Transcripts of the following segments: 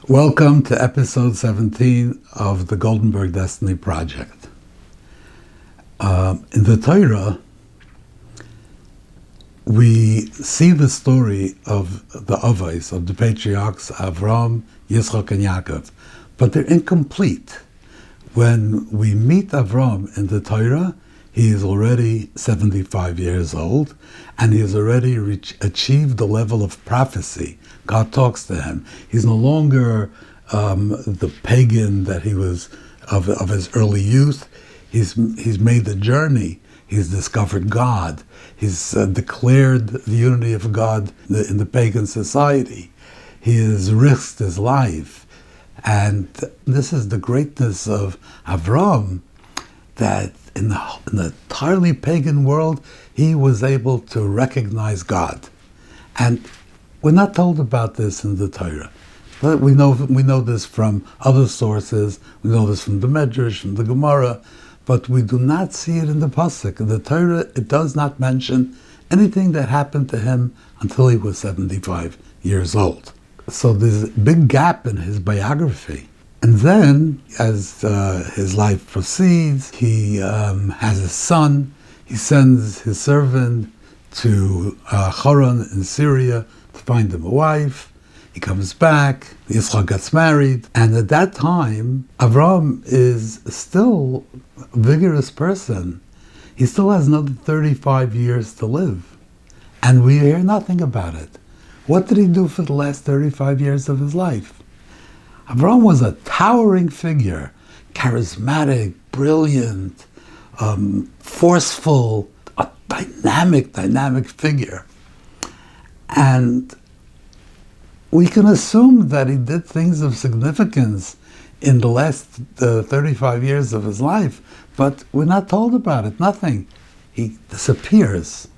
Welcome to episode 17 of the Goldenberg Destiny Project. In the Torah, we see the story of the Avos, of the patriarchs, Avram, Yitzchak, and Jacob, but they're incomplete. When we meet Avram in the Torah, he is already 75 years old, and he has already achieved the level of prophecy. God talks to him. He's no longer the pagan that he was of his early youth. He's made the journey. He's discovered God. He's declared the unity of God in the pagan society. He has risked his life. And this is the greatness of Avram, that in the entirely pagan world, he was able to recognize God. And we're not told about this in the Torah. But we know this from other sources. We know this from the Medrash, from the Gemara, but we do not see it in the Pasuk. In the Torah, it does not mention anything that happened to him until he was 75 years old. So there's a big gap in his biography. And then, as his life proceeds, he has a son. He sends his servant to Haran in Syria to find him a wife. He comes back. Yitzchak gets married. And at that time, Avram is still a vigorous person. He still has another 35 years to live. And we hear nothing about it. What did he do for the last 35 years of his life? Avram was a towering figure, charismatic, brilliant, forceful, a dynamic figure. And we can assume that he did things of significance in the last 35 years of his life, but we're not told about it, nothing. He disappears.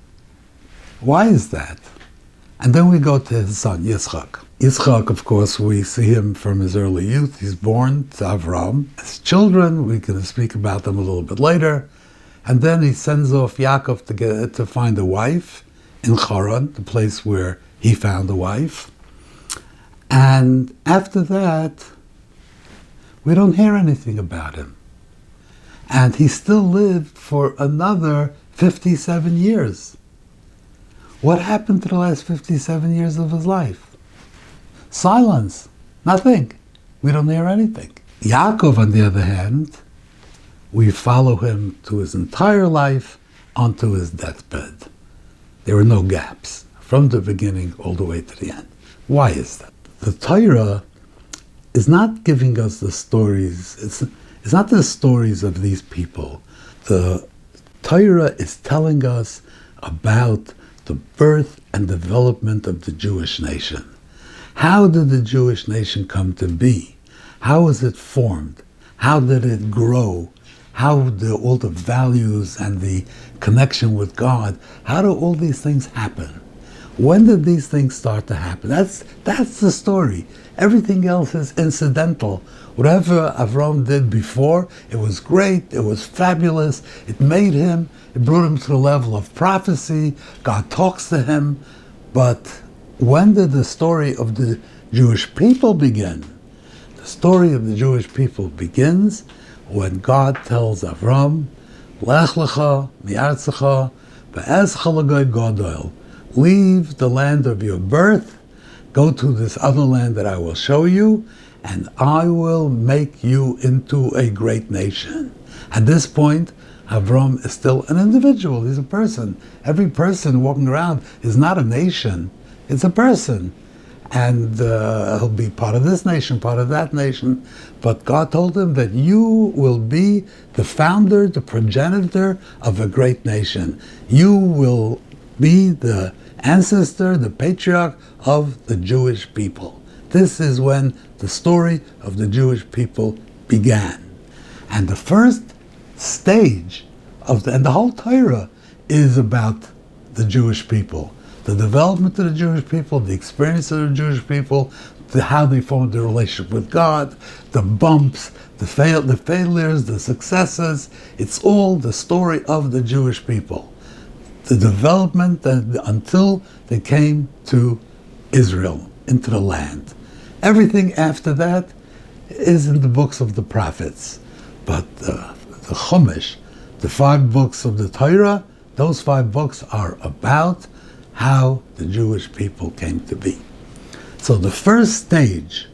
Why is that? And then we go to his son, Yitzchak. Yitzchak, of course, we see him from his early youth. He's born to Avram. His children, we can speak about them a little bit later. And then he sends off Yaakov to find a wife in Haran, the place where he found a wife. And after that, we don't hear anything about him. And he still lived for another 57 years. What happened to the last 57 years of his life? Silence. Nothing. We don't hear anything. Yaakov, on the other hand, we follow him to his entire life onto his deathbed. There were no gaps from the beginning all the way to the end. Why is that? The Torah is not giving us the stories. It's not the stories of these people. The Torah is telling us about the birth and development of the Jewish nation. How did the Jewish nation come to be? How was it formed? How did it grow? How do all the values and the connection with God, how do all these things happen? When did these things start to happen? That's the story. Everything else is incidental. Whatever Avram did before, it was great, it was fabulous, it brought him to the level of prophecy, God talks to him, but when did the story of the Jewish people begin? The story of the Jewish people begins when God tells Avram, Lech lecha mi'artzecha ve'ezcha l'goy gadol. Leave the land of your birth, go to this other land that I will show you, and I will make you into a great nation. At this point, Avram is still an individual. He's a person. Every person walking around is not a nation. It's a person. And he'll be part of this nation, part of that nation. But God told him that you will be the founder, the progenitor of a great nation. You will be the ancestor, the patriarch of the Jewish people. This is when the story of the Jewish people began. And the first stage and the whole Torah is about the Jewish people. The development of the Jewish people, the experience of the Jewish people, how they formed their relationship with God, the bumps, the failures, the successes. It's all the story of the Jewish people. The development until they came to Israel, into the land. Everything after that is in the books of the prophets. But the Chumash, the 5 books of the Torah, those 5 books are about how the Jewish people came to be. So the first stage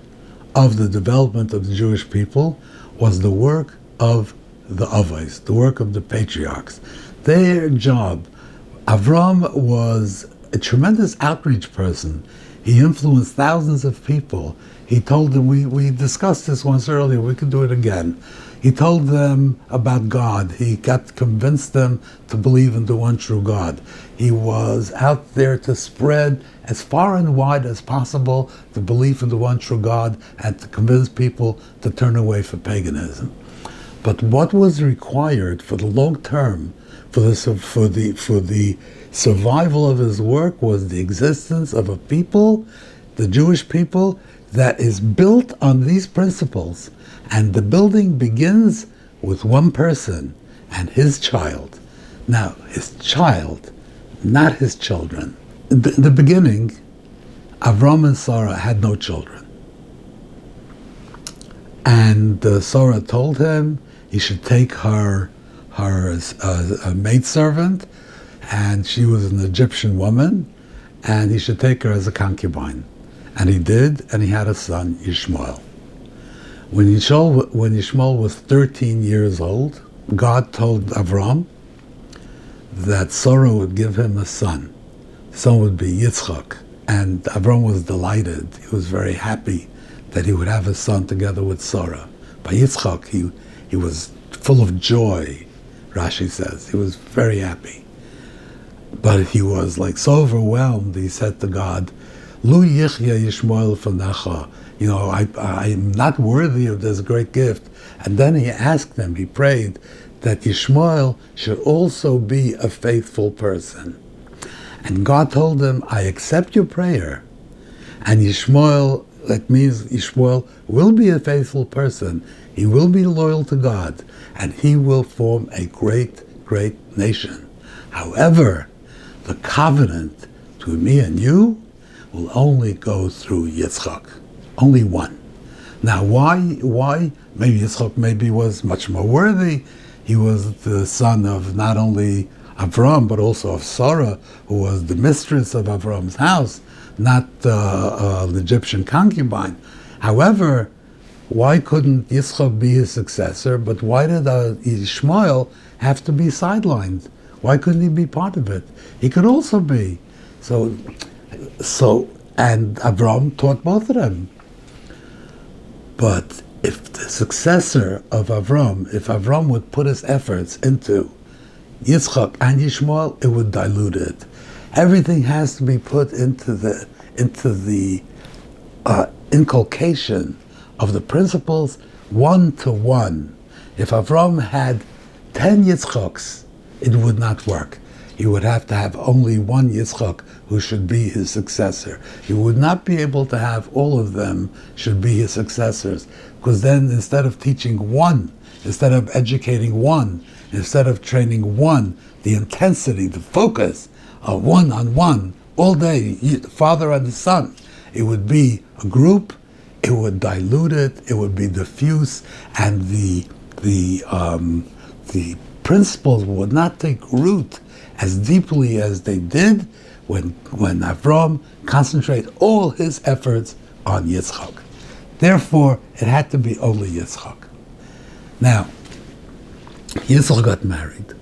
of the development of the Jewish people was the work of the Avos, the work of the patriarchs. Their job. Avram was a tremendous outreach person. He influenced thousands of people. He told them, we discussed this once earlier, we could do it again. He told them about God. He convinced them to believe in the one true God. He was out there to spread as far and wide as possible the belief in the one true God and to convince people to turn away from paganism. But what was required for the long term, for the survival of his work, was the existence of a people, the Jewish people, that is built on these principles. And the building begins with one person and his child. Now, his child, not his children. In the beginning, Avram and Sarah had no children. And Sarah told him he should take her maidservant, and she was an Egyptian woman, and he should take her as a concubine. And he did, and he had a son, Yishmael. When Yishmael was 13 years old, God told Avram that Sarah would give him a son. The son would be Yitzchak. And Avram was delighted. He was very happy that he would have a son together with Sarah. By Yitzchak, he was full of joy, Rashi says. He was very happy. But he was so overwhelmed, he said to God, Lu yichya Yishmael fanacha. I'm not worthy of this great gift. And then he asked him, he prayed, that Yishmael should also be a faithful person. And God told him, I accept your prayer. And Yishmael, that means Yishmael will be a faithful person. He will be loyal to God. And he will form a great, great nation. However, the covenant between me and you will only go through Yitzchak. Only one. Now, why? Maybe Yitzchak was much more worthy. He was the son of not only Avram, but also of Sarah, who was the mistress of Avram's house, not an Egyptian concubine. However, why couldn't Yitzchak be his successor? But why did Ishmael have to be sidelined? Why couldn't he be part of it? He could also be. So, and Avram taught both of them. But if the successor of Avram, if Avram would put his efforts into Yitzchak and Yishmael, it would dilute it. Everything has to be put into the inculcation of the principles 1-to-1. If Avram had 10 Yitzchaks, it would not work. He would have to have only one Yitzchak who should be his successor. He would not be able to have all of them should be his successors, because then instead of teaching one, instead of educating one, instead of training one, the intensity, the focus of one-on-one all day, the father and the son, it would be a group, it would dilute it, it would be diffuse, and the principles would not take root as deeply as they did when Avram concentrated all his efforts on Yitzchak. Therefore, it had to be only Yitzchak. Now, Yitzchak got married,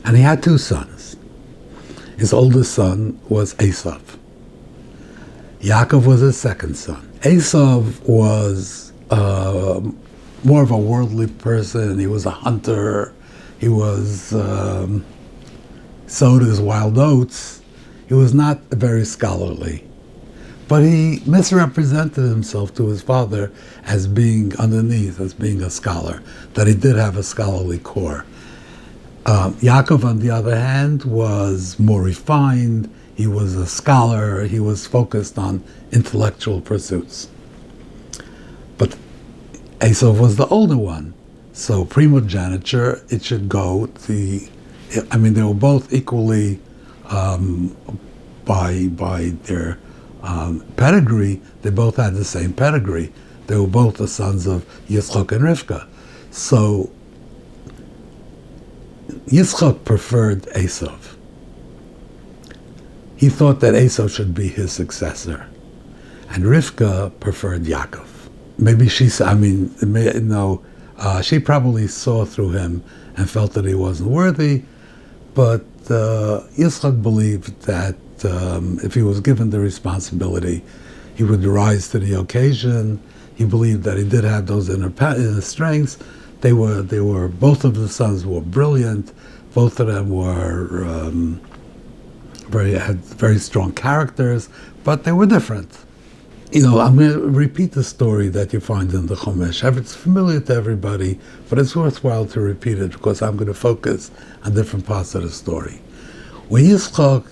and he had 2 sons. His oldest son was Esau. Yaakov was his second son. Esau was more of a worldly person. He was a hunter. He was sowed his wild oats. He was not very scholarly. But he misrepresented himself to his father as being underneath, as being a scholar, that he did have a scholarly core. Yaakov, on the other hand, was more refined. He was a scholar. He was focused on intellectual pursuits. But Esau was the older one. So primogeniture, it should go they were both equally by their pedigree, they both had the same pedigree. They were both the sons of Yitzchak and Rivka. So Yitzchak preferred Esau. He thought that Esau should be his successor. And Rivka preferred Yaakov. Maybe she probably saw through him and felt that he wasn't worthy, but Yitzchak believed that if he was given the responsibility, he would rise to the occasion. He believed that he did have those inner strengths. They were both of the sons were brilliant. Both of them were had very strong characters, but they were different. I'm going to repeat the story that you find in the Chumash. It's familiar to everybody, but it's worthwhile to repeat it because I'm going to focus on different parts of the story. When Yitzchak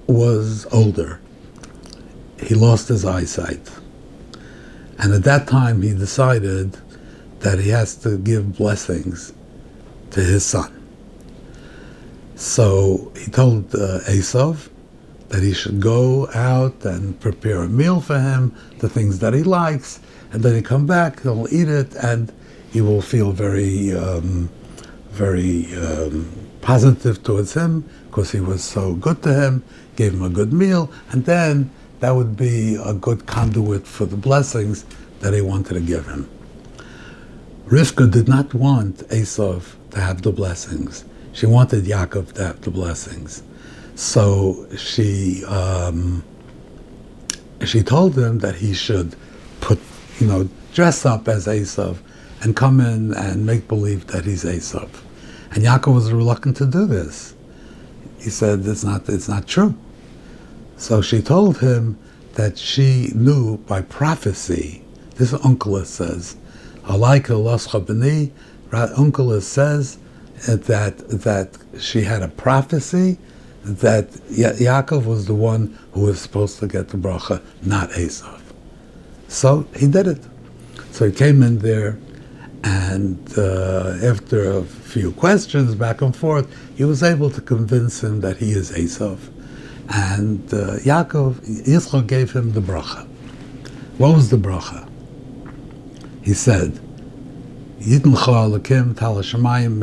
was older, he lost his eyesight. And at that time, he decided that he has to give blessings to his son. So he told Esau that he should go out and prepare a meal for him, the things that he likes, and then he come back, he'll eat it, and he will feel very positive towards him because he was so good to him, gave him a good meal, and then that would be a good conduit for the blessings that he wanted to give him. Rivka did not want Esau to have the blessings. She wanted Yaakov to have the blessings. So she told him that he should dress up as Esau and come in and make believe that he's Esau. And Yaakov was reluctant to do this. He said, it's not true. So she told him that she knew by prophecy, this Onkelos says, Onkelos says that she had a prophecy that Yaakov was the one who was supposed to get the bracha, not Esau. So he did it. So he came in there, and after a few questions back and forth, he was able to convince him that he is Esau. And Yitzchak gave him the bracha. What was the bracha? He said, may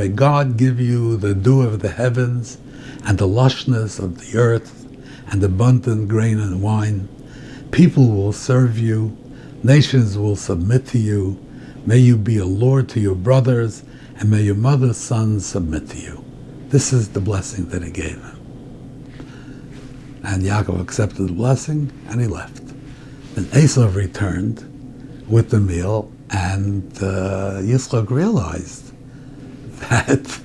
God give you the dew of the heavens and the lushness of the earth and abundant grain and wine. People will serve you. Nations will submit to you. May you be a lord to your brothers, and may your mother's sons submit to you. This is the blessing that he gave him. And Yaakov accepted the blessing, and he left. Then Esau returned with the meal, and Yitzchak realized that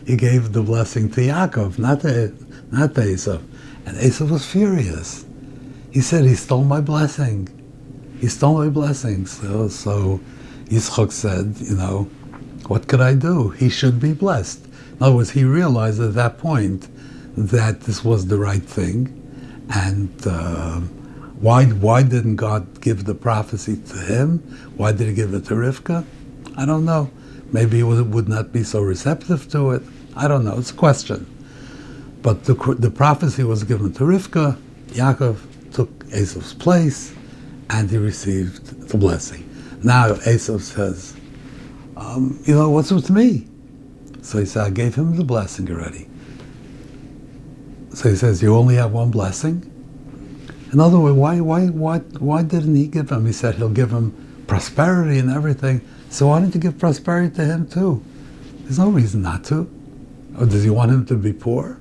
he gave the blessing to Yaakov, not to Esau. And Esau was furious. He said, he stole my blessing. He stole my blessing. So Yitzchak said, what could I do? He should be blessed. In other words, he realized at that point that this was the right thing. And why didn't God give the prophecy to him? Why did he give it to Rivka? I don't know. Maybe he would not be so receptive to it. I don't know. It's a question. But the prophecy was given to Rivka. Yaakov took Esau's place, and he received the blessing. Now Esau says, what's with me? So he said, I gave him the blessing already. So he says, you only have one blessing? In other words, why didn't he give him? He said he'll give him prosperity and everything. So why don't you give prosperity to him too? There's no reason not to. Or does he want him to be poor?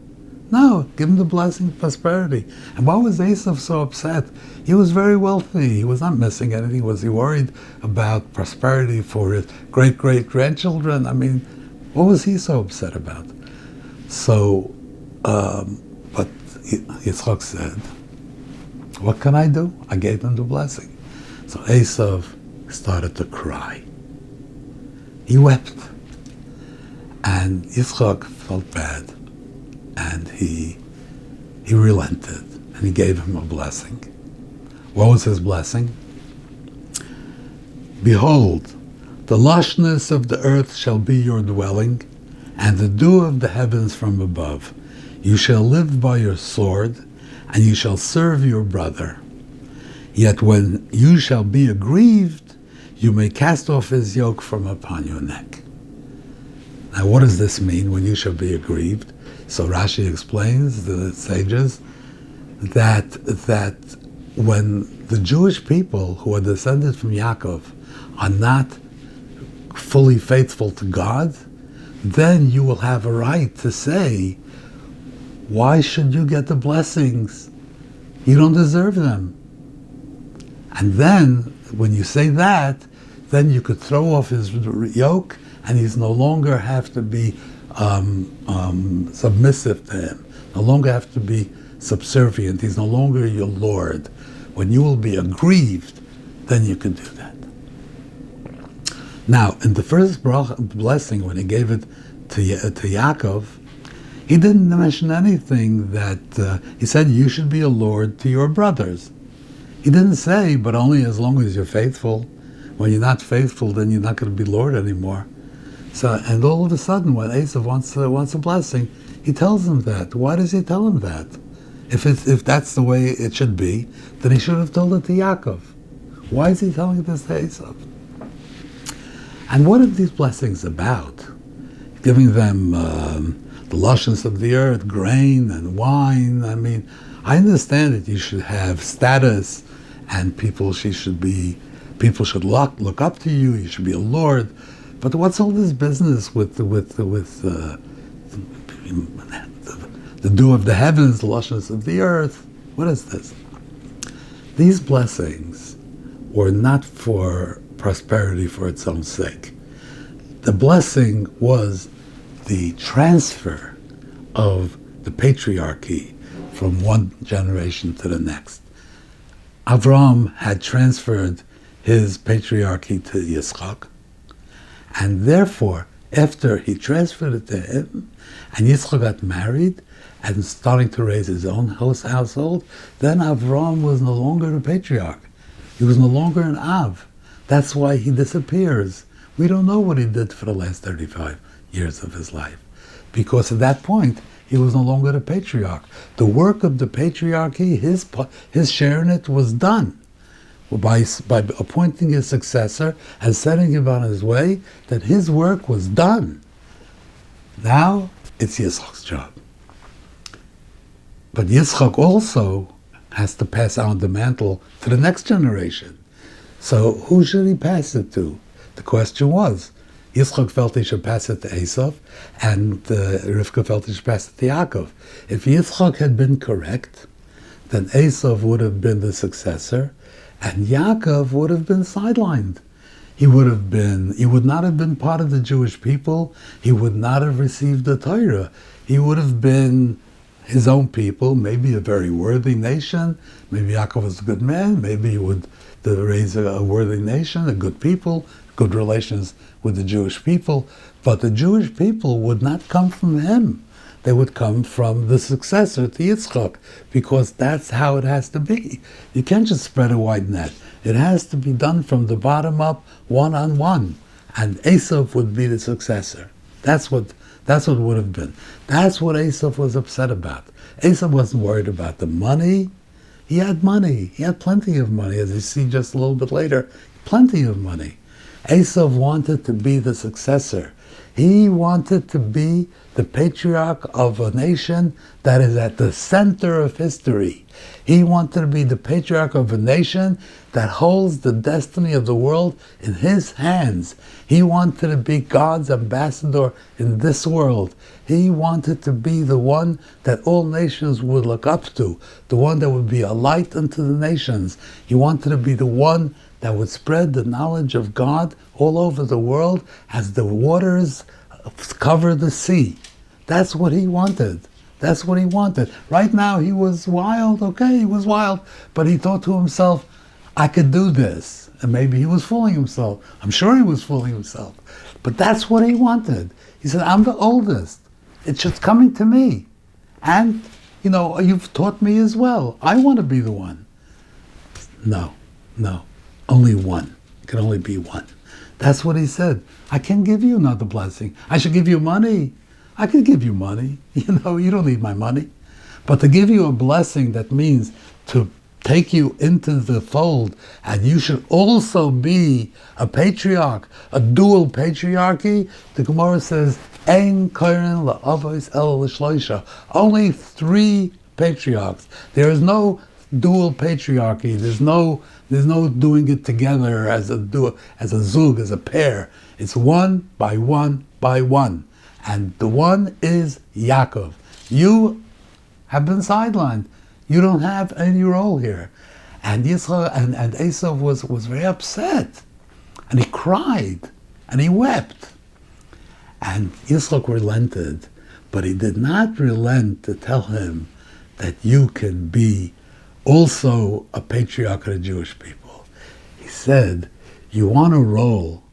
No, give him the blessing of prosperity. And why was Esau so upset? He was very wealthy. He was not missing anything. Was he worried about prosperity for his great-great-grandchildren? I mean, what was he so upset about? So, but Yitzchak said, what can I do? I gave him the blessing. So Esau started to cry. He wept. And Yitzchak felt bad. And he relented. And he gave him a blessing. What was his blessing? Behold, the lushness of the earth shall be your dwelling, and the dew of the heavens from above. You shall live by your sword, and you shall serve your brother. Yet when you shall be aggrieved, you may cast off his yoke from upon your neck. Now, what does this mean, when you shall be aggrieved? So Rashi explains, the sages, that when the Jewish people who are descended from Yaakov are not fully faithful to God, then you will have a right to say, why should you get the blessings? You don't deserve them. And then, when you say that, then you could throw off his yoke, and he's no longer have to be submissive to him, no longer have to be subservient. He's no longer your Lord. When you will be aggrieved, then you can do that. Now, in the first blessing, when he gave it to Yaakov, he didn't mention anything that, he said, you should be a Lord to your brothers. He didn't say, but only as long as you're faithful. When you're not faithful, then you're not going to be Lord anymore. So, and all of a sudden, when Esau wants a blessing, he tells him that. Why does he tell him that? If that's the way it should be, then he should have told it to Yaakov. Why is he telling this to Esau? And what are these blessings about? Giving them the lushness of the earth, grain and wine. I mean, I understand that you should have status, and people should look up to you. You should be a lord. But what's all this business with the dew of the heavens, the lushness of the earth? What is this? These blessings were not for prosperity for its own sake. The blessing was the transfer of the patriarchy from one generation to the next. Avraham had transferred his patriarchy to Yitzchak, and therefore, after he transferred it to him, and Yitzchak got married and starting to raise his own household, then Avraham was no longer a patriarch. He was no longer an Av. That's why he disappears. We don't know what he did for the last 35 years of his life, because at that point, he was no longer the patriarch. The work of the patriarchy, his share in it was done. By appointing his successor and setting him on his way, that his work was done. Now, it's Yitzchak's job. But Yitzchak also has to pass on the mantle to the next generation. So who should he pass it to? The question was, Yitzchak felt he should pass it to Esau, and Rivka felt he should pass it to Yaakov. If Yitzchak had been correct, then Esau would have been the successor, and Yaakov would have been sidelined. He would not have been part of the Jewish people. He would not have received the Torah. He would have been his own people, maybe a very worthy nation. Maybe Yaakov was a good man. Maybe he would raise a worthy nation, a good people, good relations with the Jewish people. But the Jewish people would not come from him. They would come from the successor to Yitzchak, because that's how it has to be. You can't just spread a wide net. It has to be done from the bottom up, one-on-one. And Esau would be the successor. That's what would have been. That's what Esau was upset about. Esau wasn't worried about the money. He had money. He had plenty of money, as you see just a little bit later. Plenty of money. Esau wanted to be the successor. He wanted to be the patriarch of a nation that is at the center of history. He wanted to be the patriarch of a nation that holds the destiny of the world in his hands. He wanted to be God's ambassador in this world. He wanted to be the one that all nations would look up to, the one that would be a light unto the nations. He wanted to be the one that would spread the knowledge of God all over the world as the waters cover the sea. That's what he wanted. That's what he wanted. Right now he was wild, okay, he was wild, but he thought to himself, I could do this. And maybe he was fooling himself. I'm sure he was fooling himself. But that's what he wanted. He said, I'm the oldest. It's just coming to me. And, you've taught me as well. I want to be the one. No. Only one. It can only be one. That's what he said. I can't give you another blessing. I should give you money. I can give you money. You don't need my money. But to give you a blessing, that means to take you into the fold, and you should also be a patriarch, a dual patriarchy. The Gemara says, Ein koren la'avos el l'shloisha. Only 3 patriarchs. There is no dual patriarchy. There's no doing it together as a zug, as a pair. It's one by one by one. And the one is Yaakov. You have been sidelined. You don't have any role here. And Yitzchak and Esau was very upset. And he cried. And he wept. And Yitzchak relented. But he did not relent to tell him that you can be also a patriarch of the Jewish people. He said, you want a role,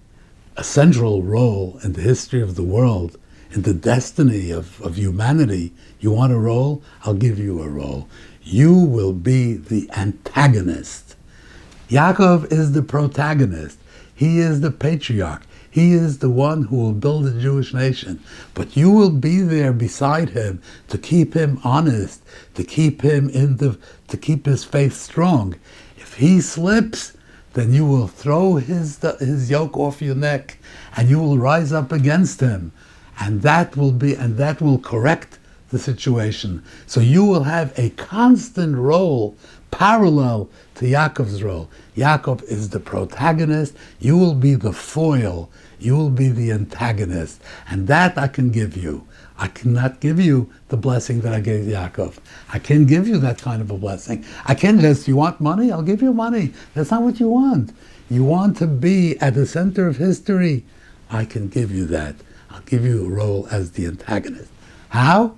a central role in the history of the world, in the destiny of humanity. You want a role? I'll give you a role. You will be the antagonist. Yaakov is the protagonist. He is the patriarch. He is the one who will build the Jewish nation. But you will be there beside him to keep him honest, to keep him to keep his faith strong. If he slips, then you will throw his yoke off your neck, and you will rise up against him, and that will correct the situation. So you will have a constant role parallel to Yaakov's role. Yaakov is the protagonist. You will be the foil. You will be the antagonist. And that I can give you. I cannot give you the blessing that I gave Yaakov. I can't give you that kind of a blessing. I can't just, you want money? I'll give you money. That's not what you want. You want to be at the center of history. I can give you that. I'll give you a role as the antagonist. How?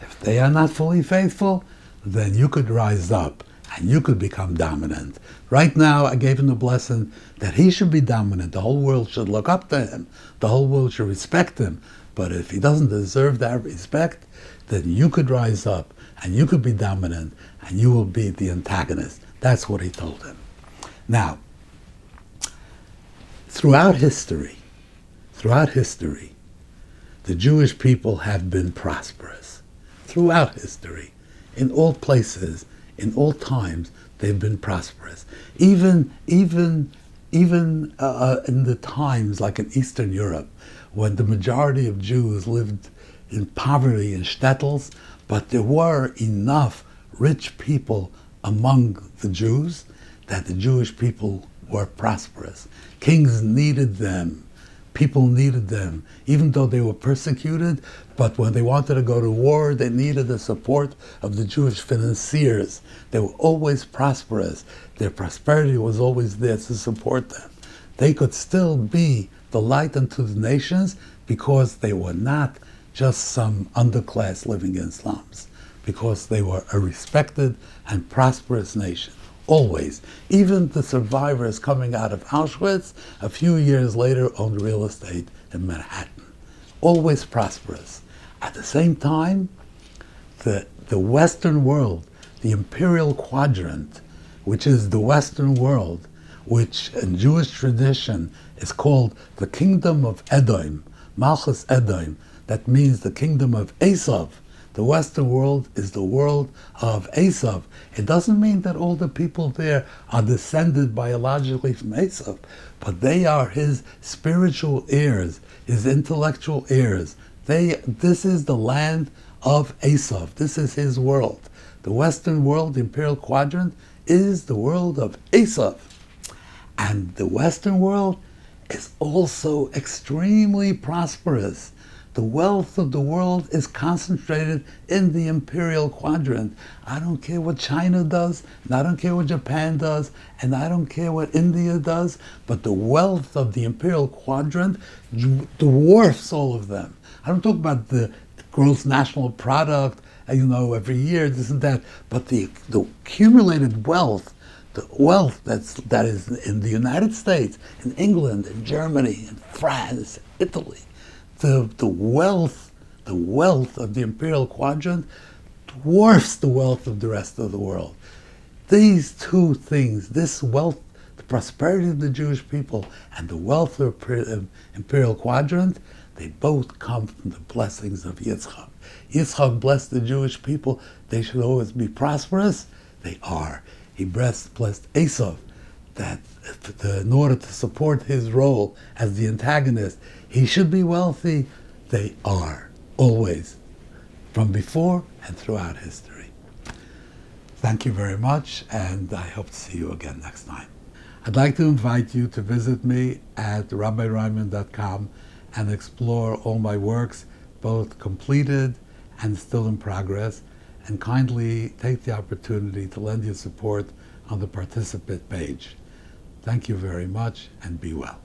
If they are not fully faithful, then you could rise up and you could become dominant. Right now, I gave him the blessing that he should be dominant. The whole world should look up to him. The whole world should respect him. But if he doesn't deserve that respect, then you could rise up and you could be dominant and you will be the antagonist. That's what he told him. Now, throughout history, the Jewish people have been prosperous. Throughout history, in all places, in all times, they've been prosperous. Even in the times like in Eastern Europe, when the majority of Jews lived in poverty in shtetls, but there were enough rich people among the Jews that the Jewish people were prosperous. Kings needed them. People needed them, even though they were persecuted, but when they wanted to go to war, they needed the support of the Jewish financiers. They were always prosperous. Their prosperity was always there to support them. They could still be the light unto the nations because they were not just some underclass living in slums, because they were a respected and prosperous nation. Always. Even the survivors coming out of Auschwitz, a few years later owned real estate in Manhattan. Always prosperous. At the same time, the Western world, the imperial quadrant, which is the Western world, which in Jewish tradition is called the kingdom of Edom, Malchus Edom, that means the kingdom of Esau. The Western world is the world of Esau. It doesn't mean that all the people there are descended biologically from Esau, but they are his spiritual heirs, his intellectual heirs. This is the land of Esau. This is his world. The Western world, the imperial quadrant, is the world of Esau. And the Western world is also extremely prosperous. The wealth of the world is concentrated in the imperial quadrant. I don't care what China does, and I don't care what Japan does, and I don't care what India does, but the wealth of the imperial quadrant dwarfs all of them. I don't talk about the gross national product, every year, this and that, but the accumulated wealth, the wealth that is in the United States, in England, in Germany, in France, Italy, the wealth of the imperial quadrant dwarfs the wealth of the rest of the world. These two things, this wealth, the prosperity of the Jewish people, and the wealth of the imperial quadrant, They both come from the blessings of Yitzchak. Yitzchak blessed the Jewish people. They should always be prosperous. They are. He blessed Esau, that in order to support his role as the antagonist, he should be wealthy. They are, always, from before and throughout history. Thank you very much, and I hope to see you again next time. I'd like to invite you to visit me at RabbiReinman.com and explore all my works, both completed and still in progress, and kindly take the opportunity to lend your support on the participant page. Thank you very much, and be well.